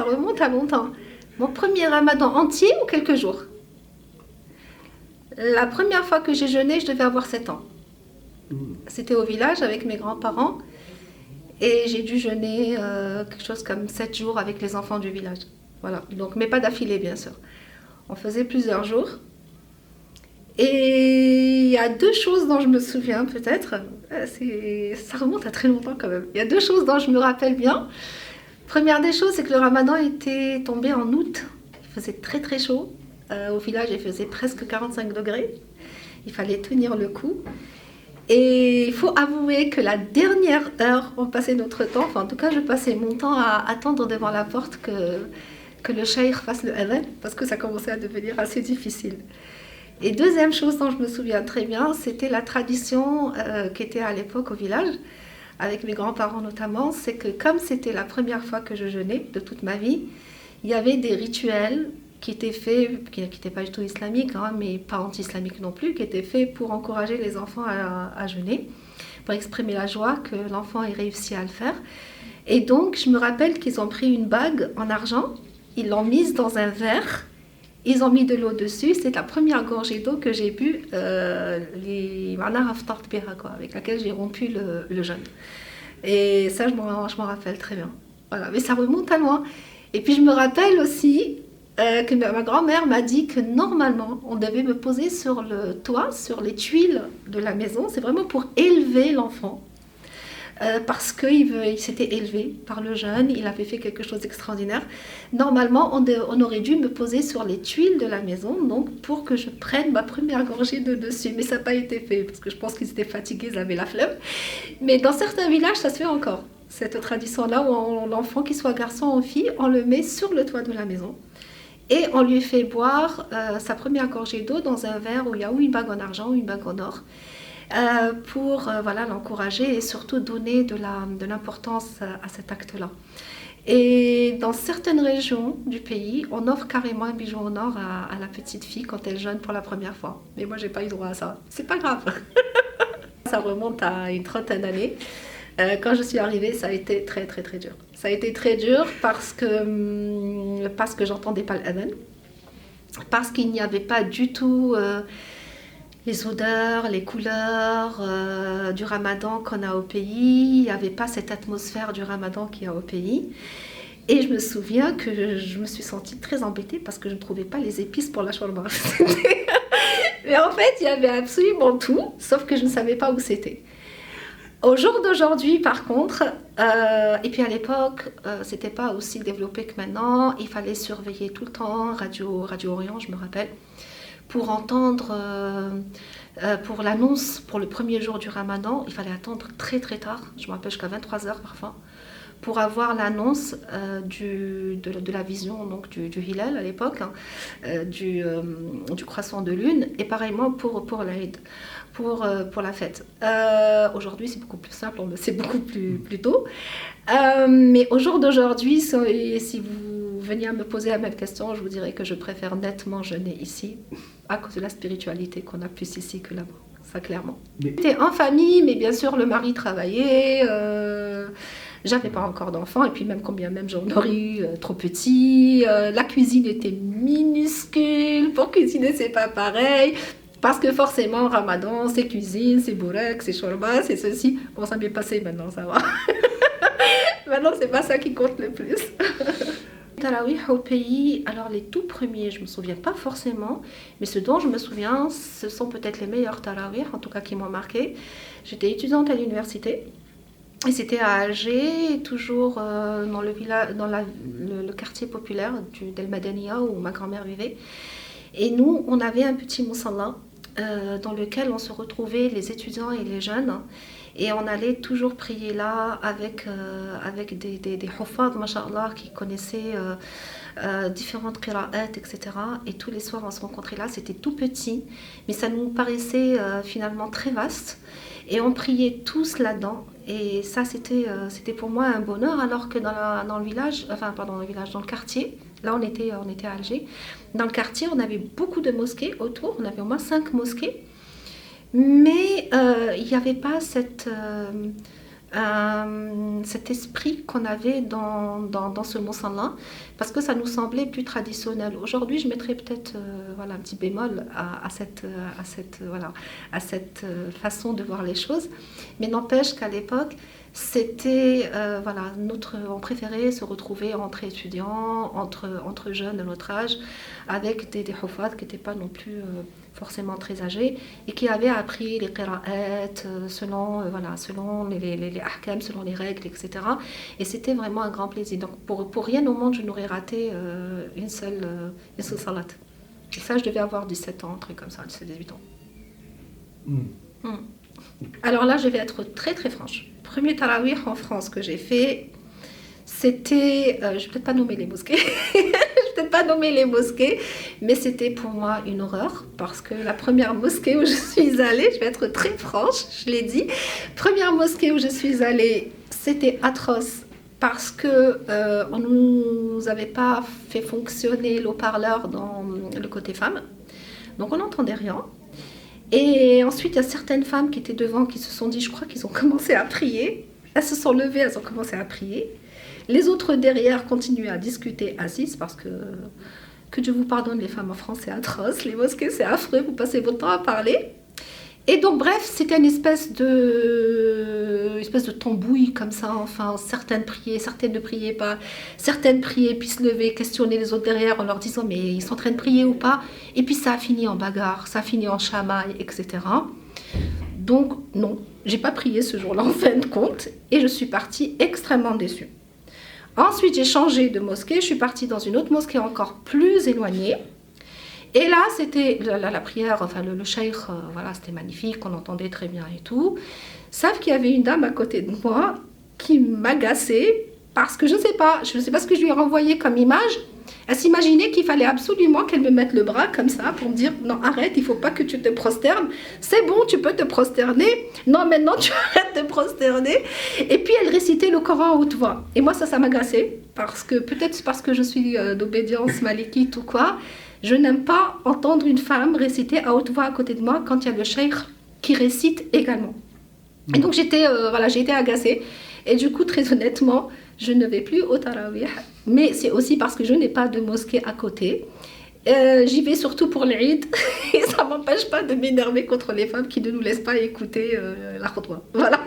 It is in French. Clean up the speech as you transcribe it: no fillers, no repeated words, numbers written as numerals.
remonte à longtemps. Mon premier ramadan entier ou quelques jours. La première fois que j'ai jeûné, je devais avoir 7 ans. C'était au village avec mes grands-parents. Et j'ai dû jeûner quelque chose comme 7 jours avec les enfants du village. Voilà, donc, mais pas d'affilée, bien sûr. On faisait plusieurs jours. Et il y a deux choses dont je me souviens peut-être. Ça remonte à très longtemps quand même. Il y a deux choses dont je me rappelle bien. Première des choses, c'est que le ramadan était tombé en août. Il faisait très très chaud. Au village, il faisait presque 45 degrés. Il fallait tenir le coup. Et il faut avouer que la dernière heure, on passait notre temps, enfin en tout cas je passais mon temps à attendre devant la porte que le cheikh fasse le adhan, parce que ça commençait à devenir assez difficile. Et deuxième chose dont je me souviens très bien, c'était la tradition qui était à l'époque au village, avec mes grands-parents notamment, c'est que comme c'était la première fois que je jeûnais de toute ma vie, il y avait des rituels qui étaient faits, qui n'étaient pas du tout islamiques, hein, mais pas anti-islamiques non plus, qui étaient faits pour encourager les enfants à jeûner, pour exprimer la joie que l'enfant ait réussi à le faire. Et donc, je me rappelle qu'ils ont pris une bague en argent, ils l'ont mise dans un verre, ils ont mis de l'eau dessus. C'est la première gorgée d'eau que j'ai bu, avec laquelle j'ai rompu le jeûne. Et ça, je m'en rappelle très bien. Voilà. Mais ça remonte à loin. Et puis, je me rappelle aussi que ma grand-mère m'a dit que normalement, on devait me poser sur le toit, sur les tuiles de la maison. C'est vraiment pour élever l'enfant. Parce qu'il s'était élevé par le jeûne, il avait fait quelque chose d'extraordinaire. Normalement, on aurait dû me poser sur les tuiles de la maison, donc pour que je prenne ma première gorgée de dessus. Mais ça n'a pas été fait, parce que je pense qu'ils étaient fatigués, ils avaient la flemme. Mais dans certains villages, ça se fait encore. Cette tradition-là, où l'enfant, qu'il soit garçon ou fille, on le met sur le toit de la maison. Et on lui fait boire sa première gorgée d'eau dans un verre où il y a ou une bague en argent ou une bague en or. Pour l'encourager et surtout donner de l'importance à cet acte-là. Et dans certaines régions du pays, on offre carrément un bijou en or à la petite fille quand elle jeûne pour la première fois. Mais moi, j'ai pas eu droit à ça. C'est pas grave. Ça remonte à une trentaine d'années. Quand je suis arrivée, ça a été très très très dur. Ça a été très dur parce que j'entendais pas l'adhan, parce qu'il n'y avait pas du tout les odeurs, les couleurs du ramadan qu'on a au pays. Il n'y avait pas cette atmosphère du ramadan qu'il y a au pays. Et je me souviens que je me suis sentie très embêtée parce que je ne trouvais pas les épices pour la shawarma. Mais en fait, il y avait absolument tout, sauf que je ne savais pas où c'était. Au jour d'aujourd'hui, par contre, et puis à l'époque, c'était pas aussi développé que maintenant. Il fallait surveiller tout le temps, Radio Orient, je me rappelle, pour entendre, pour l'annonce, pour le premier jour du ramadan, il fallait attendre très très tard, je me rappelle jusqu'à 23h parfois, pour avoir l'annonce de la vision donc du hilal à l'époque, hein, du croissant de lune, et pareillement pour l'Aïd, pour la fête. Aujourd'hui, c'est beaucoup plus simple, on le sait beaucoup plus tôt. Mais au jour d'aujourd'hui, si vous veniez à me poser la même question, je vous dirais que je préfère nettement jeûner ici, à cause de la spiritualité qu'on a plus ici que là-bas, ça clairement. J'étais en famille, mais bien sûr le mari travaillait, j'avais pas encore d'enfants, et puis même combien même j'en aurais eu trop petit, la cuisine était minuscule, pour cuisiner c'est pas pareil, parce que forcément Ramadan c'est cuisine, c'est bourek, c'est shorba, c'est ceci, bon ça m'est passé maintenant, ça va. Maintenant c'est pas ça qui compte le plus. Tarawih au pays, alors les tout premiers, je me souviens pas forcément, mais ce dont je me souviens, ce sont peut-être les meilleurs tarawih, en tout cas qui m'ont marqué. J'étais étudiante à l'université, et c'était à Alger, toujours dans le quartier populaire d'El Madania où ma grand-mère vivait. Et nous, on avait un petit moussalla dans lequel on se retrouvait les étudiants et les jeunes. Et on allait toujours prier là avec des huffaz, masha'Allah, qui connaissaient différentes qira'at, etc. Et tous les soirs, on se rencontrait là. C'était tout petit, mais ça nous paraissait finalement très vaste. Et on priait tous là-dedans. Et ça, c'était pour moi un bonheur, alors que dans le quartier, là on était à Alger, dans le quartier, on avait beaucoup de mosquées autour, on avait au moins 5 mosquées. Mais il n'y avait pas cet esprit qu'on avait dans ce Moussala, parce que ça nous semblait plus traditionnel. Aujourd'hui, je mettrais peut-être voilà, un petit bémol à cette façon de voir les choses, mais n'empêche qu'à l'époque, c'était, voilà, on préférait se retrouver entre étudiants, entre jeunes de notre âge, avec des huffads qui n'étaient pas non plus forcément très âgés, et qui avaient appris les qira'at selon les ahkam, selon les règles, etc. Et c'était vraiment un grand plaisir. Donc pour rien au monde, je n'aurais raté une seule salat. Et ça, je devais avoir 17 ans, un truc comme ça, 17-18 ans. Alors là, je vais être très très franche. Premier tarawih en France que j'ai fait, c'était, je ne vais peut-être pas nommer les mosquées, mais c'était pour moi une horreur, parce que la première mosquée où je suis allée, je vais être très franche, je l'ai dit, première mosquée où je suis allée, c'était atroce, parce que on ne nous avait pas fait fonctionner l'eau-parleur dans le côté femme, donc on n'entendait rien. Et ensuite, il y a certaines femmes qui étaient devant qui se sont dit, je crois qu'ils ont commencé à prier. Elles se sont levées, elles ont commencé à prier. Les autres derrière continuaient à discuter assises parce que Dieu vous pardonne, les femmes en France, c'est atroce. Les mosquées, c'est affreux, vous passez votre temps à parler. Et donc, bref, c'était une espèce de tambouille comme ça. Enfin, certaines priaient, certaines ne priaient pas. Certaines priaient, puis se lever, questionner les autres derrière en leur disant mais ils sont en train de prier ou pas. Et puis ça a fini en bagarre, ça a fini en chamaille, etc. Donc, non, j'ai pas prié ce jour-là en fin de compte. Et je suis partie extrêmement déçue. Ensuite, j'ai changé de mosquée. Je suis partie dans une autre mosquée encore plus éloignée. Et là, c'était la prière, enfin le cheikh, voilà, c'était magnifique, on entendait très bien et tout. Sauf qu'il y avait une dame à côté de moi qui m'agaçait parce que je ne sais pas ce que je lui ai renvoyé comme image. Elle s'imaginait qu'il fallait absolument qu'elle me mette le bras comme ça pour me dire non, arrête, il ne faut pas que tu te prosternes. C'est bon, tu peux te prosterner. Non, maintenant tu arrêtes de prosterner. Et puis elle récitait le Coran à haute voix. Et moi, ça m'agaçait parce que peut-être parce que je suis d'obédience malikite ou quoi. Je n'aime pas entendre une femme réciter à haute voix à côté de moi quand il y a le cheikh qui récite également. Et donc j'ai été agacée. Et du coup, très honnêtement, je ne vais plus au tarawih. Mais c'est aussi parce que je n'ai pas de mosquée à côté. J'y vais surtout pour l'Eid. Et ça ne m'empêche pas de m'énerver contre les femmes qui ne nous laissent pas écouter la khutba. Voilà.